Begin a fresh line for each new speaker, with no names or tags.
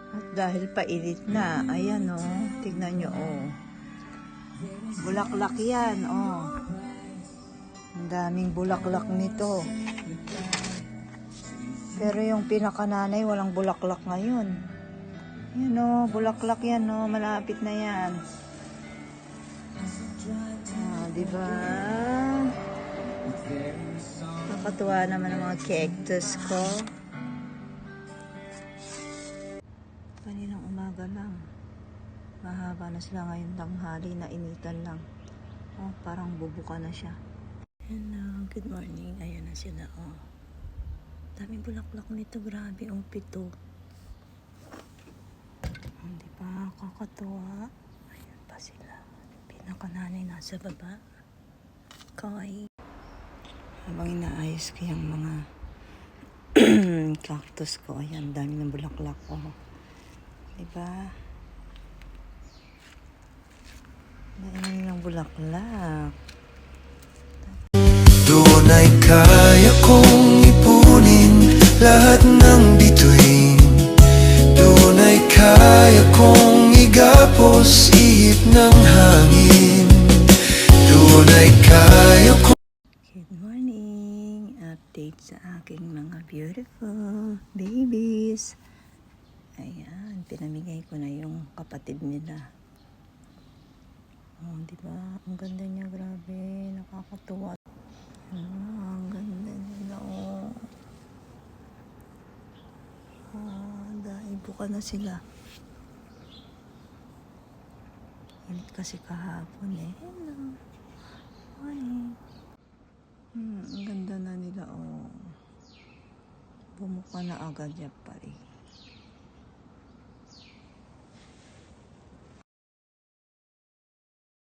At dahil painit na, ayan tignan nyo bulaklak yan ang daming bulaklak nito. Pero yung pinakananay walang bulaklak ngayon. Yan bulaklak yan malapit na yan. Diba? Nakakatuwa naman ang mga cactus ko. Kaninang umaga lang. Mahaba na sila ngayon tanghali, na initan lang. Parang bubuka na siya. Hello, good morning. Ayan na sila daming bulaklak nito, grabe 7. Di ba? Kakatuwa. Ayan pa sila. Pinakananay nasa baba. Kawaii. Habang inaayos ko yung mga cactus ko, ayan, dami ng bulaklak diba? Dami ng bulaklak.
Doon ay kaya kong ipunin lahat ng bituin. Doon ay kaya kong igapos ihip ng hangin. Doon ay kaya kong...
Good morning! Update sa aking mga beautiful babies. Ayan, pinamigay ko na yung kapatid nila. Diba? Ang ganda niya, grabe. Nakakatuwa. Ang ganda nila dahil buka na sila. Init kasi kahapon Hello. Morning. Ang ganda na nila Bumuka na agad yan pare.